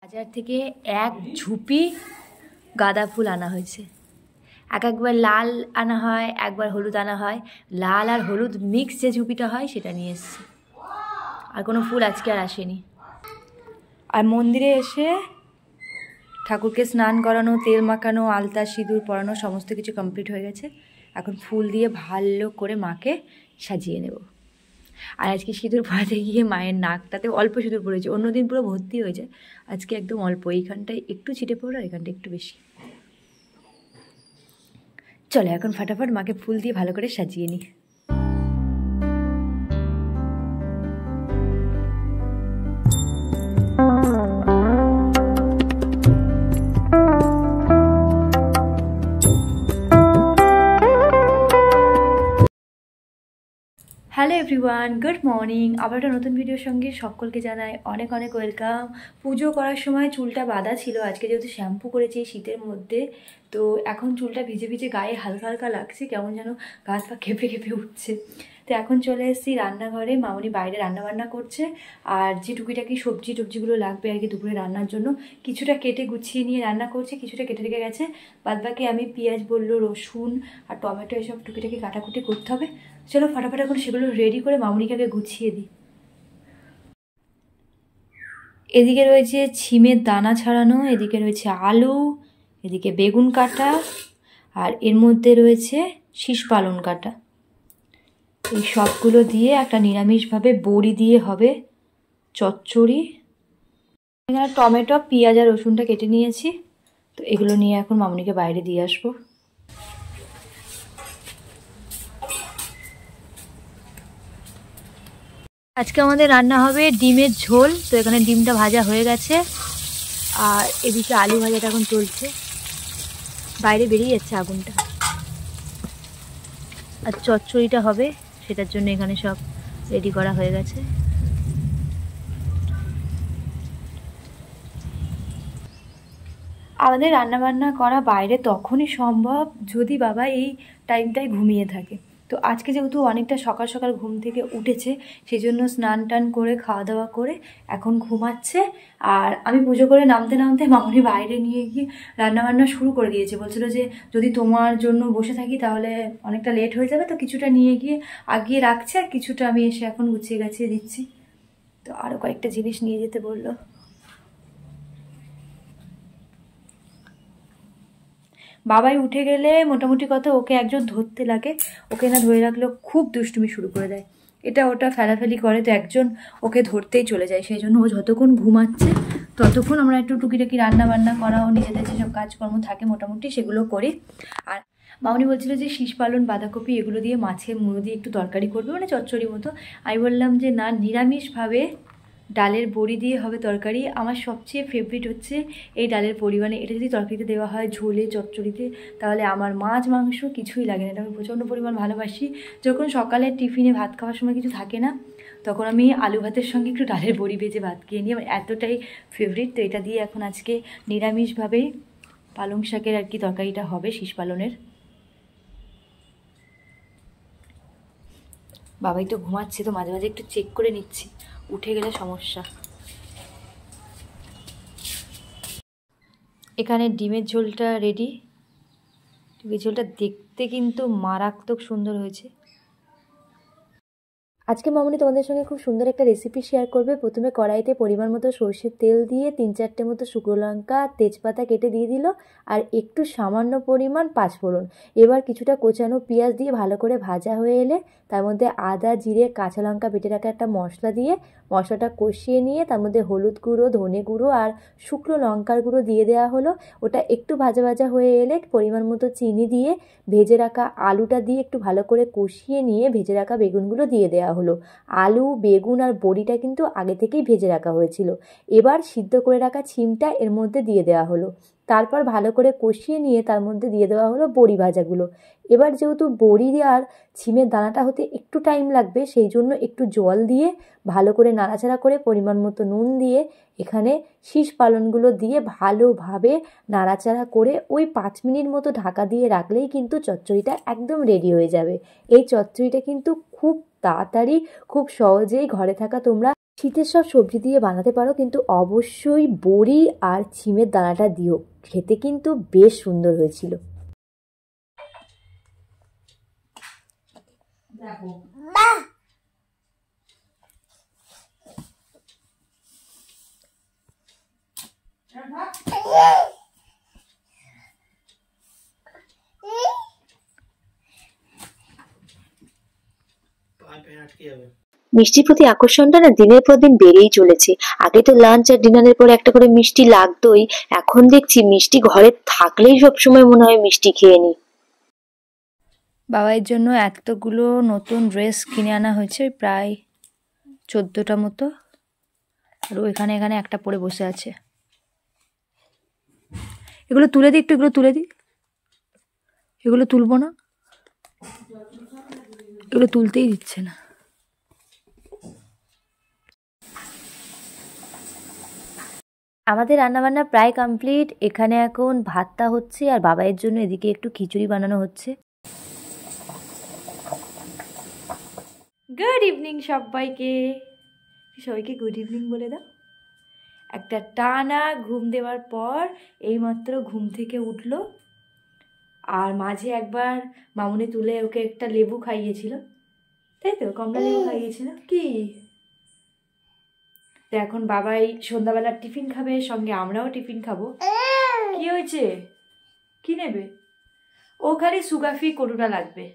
বাজার থেকে এক ঝুপি গাঁদা ফুল আনা হয়েছে। একবার লাল আনা হয়, একবার হলুদ আনা হয়। লাল আর হলুদ মিক্স যে ঝুপিটা হয় সেটা নিয়ে এসেছি। আর কোনো ফুল আজকে আর আসেনি। আর মন্দিরে এসে ঠাকুরকে স্নান করানো, তেল মাখানো, আলতা সিঁদুর পরানো সমস্ত কিছু কমপ্লিট হয়ে গেছে। এখন ফুল দিয়ে ভালো করে মাকে সাজিয়ে নেব। আর আজকে সিঁদুর পরাতে গিয়ে মায়ের নাকটাতে অল্প সিঁদুর পড়েছে, অন্যদিন পুরো ভর্তি হয়ে যায়, আজকে একদম অল্প। এইখানটায় একটু ছিটে পড়লো, এইখানটা একটু বেশি। চলো এখন ফাটাফাট মাকে ফুল দিয়ে ভালো করে সাজিয়ে নিই। Hello everyone, good morning. আবার একটা নতুন ভিডিওর সঙ্গে সকলকে জানাই অনেক অনেক ওয়েলকাম। পুজো করার সময় চুলটা বাঁধা ছিল, আজকে যেহেতু শ্যাম্পু করেছি শীতের মধ্যে, তো এখন চুলটা ভিজে ভিজে গায়ে হালকা হালকা লাগছে, কেমন যেন গা হাত পা কেঁপে কেঁপে উঠছে। তো এখন চলে এসেছি রান্নাঘরে, মামনি বাইরে রান্নাবান্না করছে। আর যে টুকিটাকি সবজিগুলো লাগবে আর কি দুপুরে রান্নার জন্য, কিছুটা কেটে গুছিয়ে নিয়ে রান্না করছে, কিছুটা কেটে রেখে গেছে। বাদবাকি আমি পেঁয়াজ বললো, রসুন আর টমেটো এসব টুকিটাকি কাটাকুটি করতে হবে। চলো ফাটাফাটা করে সেগুলো রেডি করে মামনিকে আগে গুছিয়ে দিই। এদিকে রয়েছে ছিমের দানা ছাড়ানো, এদিকে রয়েছে আলু, এদিকে বেগুন কাটা, আর এর মধ্যে রয়েছে শীষ পালং কাটা। এই সবগুলো দিয়ে একটা নিরামিষভাবে বড়ি দিয়ে হবে চচ্চড়ি। এখানে টমেটো, পেঁয়াজ আর রসুনটা কেটে নিয়েছি, তো এগুলো নিয়ে এখন মামনিকে বাইরে দিয়ে আসবো। আজকে আমাদের রান্না হবে ডিমের ঝোল। তো এখানে ডিমটা ভাজা হয়ে গেছে, আর এদিকে আলু ভাজাটা এখন চলছে। বাইরে বেরিয়ে যাচ্ছে আগুনটা। আর চচ্চড়িটা হবে, সেটার জন্য এখানে সব রেডি করা হয়ে গেছে। আমাদের রান্নাবান্না করা বাইরে তখনই সম্ভব যদি বাবা এই টাইমটায় ঘুমিয়ে থাকে। তো আজকে যেহেতু অনেকটা সকাল সকাল ঘুম থেকে উঠেছে, সেই জন্য স্নান টান করে খাওয়া দাওয়া করে এখন ঘুমাচ্ছে। আর আমি পুজো করে নামতে নামতে মামনি বাইরে নিয়ে গিয়ে রান্নাবান্না শুরু করে দিয়েছে। বলছিল যে যদি তোমার জন্য বসে থাকি তাহলে অনেকটা লেট হয়ে যাবে, তো কিছুটা নিয়ে গিয়ে আগিয়ে রাখছে, আর কিছুটা আমি এসে এখন গুছিয়ে গাছিয়ে দিচ্ছি। তো আরও কয়েকটা জিনিস নিয়ে যেতে বললো। বাবাই উঠে গেলে মোটামুটি কথা ওকে একজন ধরতে লাগে, ওকে না ধরে রাখলেও খুব দুষ্টুমি শুরু করে দেয়, এটা ওটা ফেলাফেলি করে, তো একজন ওকে ধরতেই চলে যায়। সেই জন্য ও যতক্ষণ ঘুমাচ্ছে ততক্ষণ আমরা একটু টুকিটাকি রান্না বান্না করা ও নিজেদের যেসব কাজকর্ম থাকে মোটামুটি সেগুলো করি। আর মামনি বলছিল যে শীষ পালন, বাঁধাকপি এগুলো দিয়ে মাছের মুড়ো দিয়ে একটু তরকারি করবে, মানে চচ্চড়ি মতো। আমি বললাম যে না, নিরামিষভাবে ডালের বড়ি দিয়ে হবে তরকারি। আমার সবচেয়ে ফেভারিট হচ্ছে এই ডালের বড়ি, মানে এটা যদি তরকারিতে দেওয়া হয়, ঝোলে, চচ্চড়িতে, তাহলে আমার মাছ মাংস কিছুই লাগে না। এটা আমি প্রচণ্ড পরিমাণ ভালোবাসি। যখন সকালে টিফিনে ভাত খাওয়ার সময় কিছু থাকে না, তখন আমি আলু ভাতের সঙ্গে একটু ডালের বড়ি ভেজে ভাত খেয়ে নিই, আমার এতটাই ফেভারিট। তো এটা দিয়ে এখন আজকে নিরামিষভাবেই পালং শাকের আর কি তরকারিটা হবে, শীষ পালনের। বাবাই তো ঘুমাচ্ছে, তো মাঝে মাঝে একটু চেক করে নিচ্ছি, উঠে গেলে সমস্যা। এখানে ডিমের ঝোলটা রেডি। ডিমের ঝোলটা দেখতে কিন্তু মারাত্মক সুন্দর হয়েছে। আজকে মামনি তোমাদের সঙ্গে খুব সুন্দর একটা রেসিপি শেয়ার করবে। প্রথমে কড়াইতে পরিমাণ মতো সর্ষের তেল দিয়ে 3-4টে মতো শুকনো লঙ্কা, তেজপাতা কেটে দিয়ে দিল, আর একটু সামান্য পরিমাণ পাঁচফোড়ন। এবার কিছুটা কোচানো পেঁয়াজ দিয়ে ভালো করে ভাজা হয়ে এলে তার মধ্যে আদা, জিরে, কাঁচা লঙ্কা বেটে রাখা একটা মশলা দিয়ে মশলাটা কষিয়ে নিয়ে তার মধ্যে হলুদ গুঁড়ো, ধনে গুঁড়ো আর শুকনো লঙ্কার গুঁড়ো দিয়ে দেওয়া হলো। ওটা একটু ভাজা ভাজা হয়ে এলে পরিমাণ মতো চিনি দিয়ে ভেজে রাখা আলুটা দিয়ে একটু ভালো করে কষিয়ে নিয়ে ভেজে রাখা বেগুনগুলো দিয়ে দেওয়া হলো। আলু, বেগুন আর বড়িটা কিন্তু আগে থেকেই ভেজে রাখা হয়েছিল। এবার সিদ্ধ করে রাখা ছিমটা এর মধ্যে দিয়ে দেওয়া হলো। তারপর ভালো করে কষিয়ে নিয়ে তার মধ্যে দিয়ে দেওয়া হলো বড়ি ভাজাগুলো। এবার যেহেতু বড়ি আর ছিমের দানাটা হতে একটু টাইম লাগবে, সেই জন্য একটু জল দিয়ে ভালো করে নাড়াচাড়া করে পরিমাণ মতো নুন দিয়ে এখানে শীষ পালনগুলো দিয়ে ভালোভাবে নাড়াচাড়া করে ওই 5 মিনিট মতো ঢাকা দিয়ে রাখলেই কিন্তু চচ্চড়িটা একদম রেডি হয়ে যাবে। এই চচ্চড়িটা কিন্তু খুব তাড়াতাড়ি খুব সহজেই ঘরে থাকা তোমরা শীতের সব সবজি দিয়ে বানাতে পারো, কিন্তু অবশ্যই বড়ি আর ছিমের দানাটা দিও, খেতে কিন্তু বেশ সুন্দর হয়েছিল। মিষ্টির প্রতি আকর্ষণটা না দিনের পর দিন বেড়েই চলেছে। আগে তো লাঞ্চ আর ডিনারের পরে একটা করে মিষ্টি লাগতোই, এখন দেখছি মিষ্টি ঘরে থাকলেই সবসময় মনে হয় মিষ্টি খেয়ে নি। বাবার জন্য এতগুলো নতুন ড্রেস কিনে আনা হয়েছে, প্রায় 14টা মতো, আর এখানে এখানে একটা পরে বসে আছে। এগুলো তুলে দিই, একটু এগুলো তুলে দিই। এগুলো তুলবো না, এগুলো তুলতেই দিচ্ছে না। আমাদের রান্নাবান্না প্রায় কমপ্লিট। এখানে এখন ভাতটা হচ্ছে আর বাবাইয়ের জন্য এদিকে একটু খিচুড়ি বানানো হচ্ছে। গুড ইভিনিং সবাইকে, সবাইকে গুড ইভিনিং বলে দাও। একটা টানা ঘুম দেওয়ার পর এইমাত্র ঘুম থেকে উঠলো, আর মাঝে একবার মামুনি তুলে ওকে একটা লেবু খাইয়েছিল, তাই তো, কমলা লেবু খাইয়েছিল কি। তো এখন বাবাই সন্ধ্যাবেলার টিফিন খাবে, সঙ্গে আমরাও টিফিন খাবো। কি হয়েছে, কি নেবে? ও খালি সুগার ফ্রি কোটোটা লাগবে।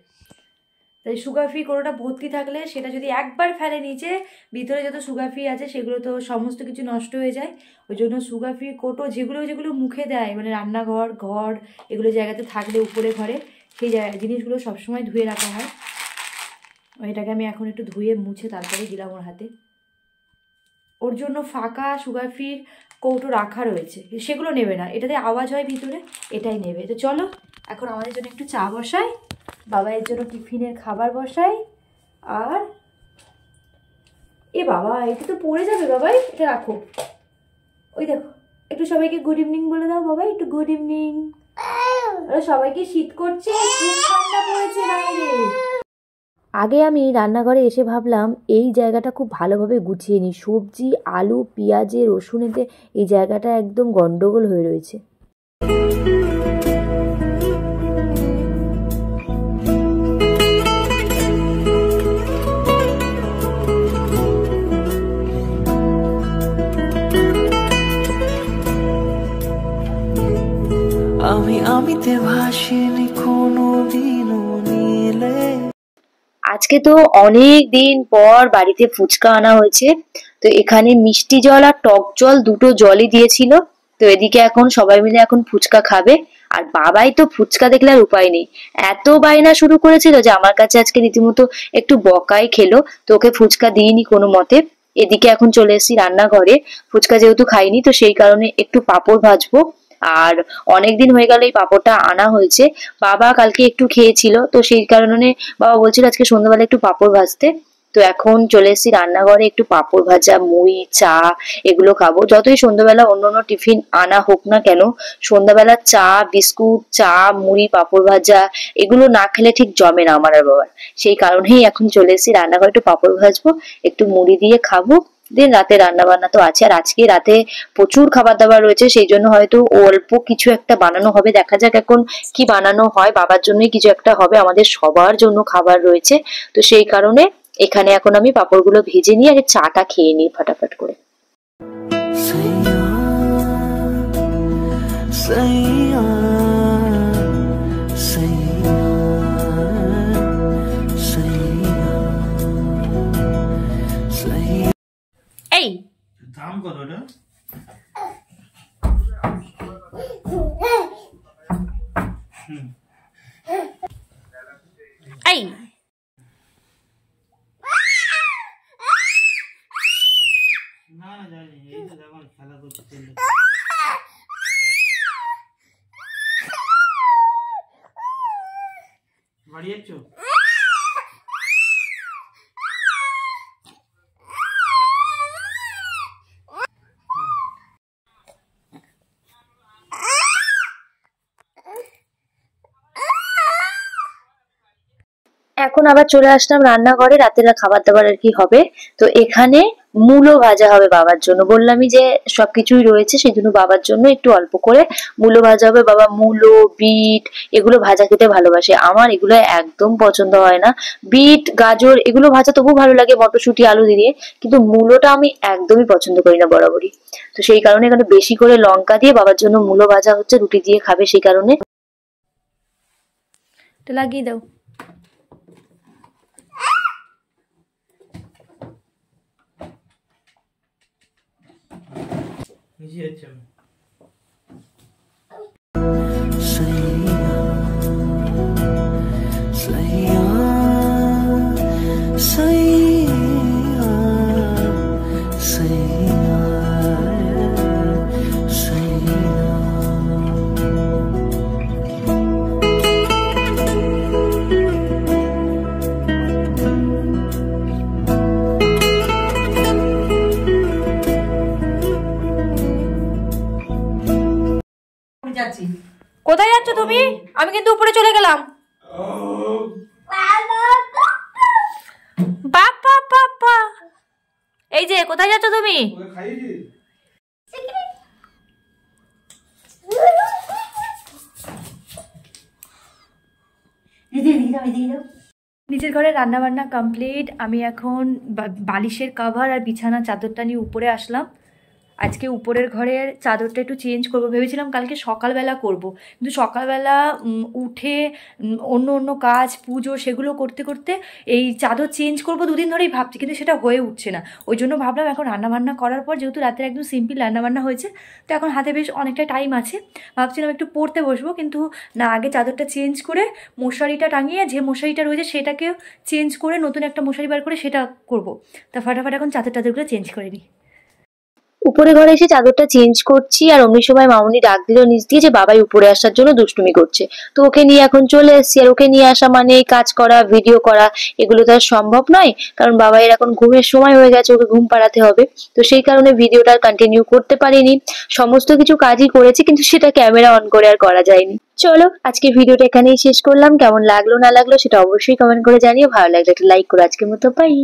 তাই সুগার ফ্রি কোটোটা ভর্তি থাকলে সেটা যদি একবার ফেলে নিচে, ভিতরে যত সুগার ফ্রি আছে সেগুলো তো সমস্ত কিছু নষ্ট হয়ে যায়। ওই জন্য সুগার ফ্রি কোটো যেগুলো যেগুলো মুখে দেয়, মানে রান্নাঘর ঘর এগুলো জায়গাতে থাকলে উপরে ঘরে, সেই জিনিসগুলো সবসময় ধুয়ে রাখা হয়। এটাকে আমি এখন একটু ধুয়ে মুছে তারপরে দিলাম ওর হাতে। ওর জন্য ফাঁকা সুগার ফ্রির কৌটো রাখা রয়েছে, সেগুলো নেবে না, এটাতে আওয়াজ হয় ভিতরে, এটাই নেবে। তো চলো এখন আমাদের জন্য একটু চা বসাই, বাবাইয়ের জন্য টিফিনের খাবার বসাই। আর এ বাবা, এটা তো পড়ে যাবে বাবাই, এটা রাখো। ওই দেখো, একটু সবাইকে গুড ইভিনিং বলে দাও বাবাই, একটু গুড ইভিনিং। সবাইকে শীত করছে, খুব ঠান্ডা পড়েছে বাইরে। আগে আমি রান্নাঘরে এসে ভাবলাম এই জায়গাটা খুব ভালোভাবে গুছিয়ে নিই, সবজি আলু পেঁয়াজে রসুনেতে এই জায়গাটা একদম গন্ডগোল হয়ে রয়েছে। আমিতে ভাসিনি কোনোদিনও নীলে। আজকে তো অনেক দিন পর বাড়িতে ফুচকা আনা হয়েছে, তো এখানে মিষ্টি জল আর টক জল দুটো জলই দিয়েছিল। তো এদিকে এখন সবাই মিলে এখন ফুচকা খাবে, আর বাবাই তো ফুচকা দেখলে আর উপায় নেই, এত বায়না শুরু করেছিল যে আমার কাছে আজকে রীতিমতো একটু বকাই খেলো। তো ওকে ফুচকা দিইনি কোনো মতে। এদিকে এখন চলে এসেছি রান্নাঘরে, ফুচকা যেহেতু খাইনি তো সেই কারণে একটু পাঁপড় ভাজবো। আর অনেকদিন হয়ে গেল এই পাঁপড়টা আনা হয়েছে, বাবা কালকে একটু খেয়েছিল, তো সেই কারণে বাবা বলছিল আজকে সন্ধ্যাবেলা একটু পাঁপড় ভাজতে। তো এখন চলে এসেছি রান্নাঘরে, একটু পাঁপড় ভাজা মুড়ি চা এগুলো খাবো। যতই সন্ধ্যাবেলা অন্য অন্য টিফিন আনা হোক না কেন, সন্ধ্যাবেলা চা বিস্কুট চা মুড়ি পাঁপড় ভাজা এগুলো না খেলে ঠিক জমে না আমার আর বাবার। সেই কারণেই এখন চলে এসেছি রান্নাঘরে, একটু পাঁপড় ভাজবো, একটু মুড়ি দিয়ে খাবো। দিন রাতে রান্না বান্না তো আছে, আর আজকে রাতে প্রচুর খাবার দাবার রয়েছে, সেই জন্য হয়তো অল্প কিছু একটা বানানো হবে, দেখা যাক এখন কি বানানো হয়। বাবার জন্যই কিছু একটা হবে, আমাদের সবার জন্য খাবার রয়েছে। তো সেই কারণে এখানে এখন আমি পাঁপড়গুলো ভেজে নিই আর চাটা খেয়ে নিই ফটাফট করে। এই দাম কত এটা? এই না না জানি, এই তো যখন খেলা করতে বাড়ি যাচ্ছ? এখন আবার চলে আসলাম রান্নাঘরে, রাতের খাবার দাবার আর কি হবে। তো এখানে মূলো ভাজা হবে বাবার জন্য, বললামই যে সবকিছুই রয়েছে, সেই জন্য বাবার জন্য একটু অল্প করে মূলো ভাজা হবে। বাবা মূলো, বিট এগুলো ভাজা খেতে ভালোবাসে, আমার এগুলো একদম পছন্দ হয় না। বিট, গাজর এগুলো ভাজা তবু ভালো লাগে মটরশুঁটি আলু দিয়ে, কিন্তু মূলোটা আমি একদমই পছন্দ করি না বরাবরই। তো সেই কারণে এখানে বেশি করে লঙ্কা দিয়ে বাবার জন্য মূলো ভাজা হচ্ছে, রুটি দিয়ে খাবে সেই কারণে। তো লাগিয়ে দাও। নিচে যাচ্ছি আমি। কোথায় যাচ্ছ তুমি? আমি কিন্তু উপরে চলে গেলাম। বাবা বাবা, এই যে কোথায় যাচ্ছ তুমি? নিজের ঘরে রান্না বান্না কমপ্লিট। আমি এখন বালিশের কভার আর বিছানা চাদরটা নিয়ে উপরে আসলাম। আজকে উপরের ঘরের চাদরটা একটু চেঞ্জ করবো ভেবেছিলাম, কালকে সকালবেলা করব, কিন্তু সকালবেলা উঠে অন্য অন্য কাজ পুজো সেগুলো করতে করতে এই চাদর চেঞ্জ করব দুদিন ধরেই ভাবছি, কিন্তু সেটা হয়ে উঠছে না। ওই জন্য ভাবলাম এখন রান্নাবান্না করার পর, যেহেতু রাতের একদম সিম্পল রান্নাবান্না হয়েছে, তো এখন হাতে বেশ অনেকটা টাইম আছে, ভাবছিলাম একটু পড়তে বসবো, কিন্তু না, আগে চাদরটা চেঞ্জ করে মশারিটা টাঙিয়ে যে মশারিটা রয়েছে সেটাকে চেঞ্জ করে নতুন একটা মশারি বার করে সেটা করব। তা ফাটাফাট এখন চাদরগুলো চেঞ্জ করে নিই। উপরে ঘরে এসে চাদরটা চেঞ্জ করছি, আর অমনি সময় মামুনি ডাক দিল নিচ দিয়ে যে বাবাই উপরে আসার জন্য দুষ্টুমি করছে। তো ওকে নিয়ে এখন চলে এসেছি, আর ওকে নিয়ে আসা মানে কাজ করা, ভিডিও করা এগুলো তো আর সম্ভব নয়, কারণ বাবাইয়ের এখন ঘুমের সময় হয়ে গেছে, ওকে ঘুম পাড়াতে হবে। তো সেই কারণে ভিডিওটা কন্টিনিউ করতে পারিনি। সমস্ত কিছু কাজই করেছি, কিন্তু সেটা ক্যামেরা অন করে আর করা যায়নি। চলো আজকে ভিডিওটা এখানেই শেষ করলাম। কেমন লাগলো না লাগলো সেটা অবশ্যই কমেন্ট করে জানিও। ভালো লাগলে একটা লাইক করো। আজকের মতো বাই।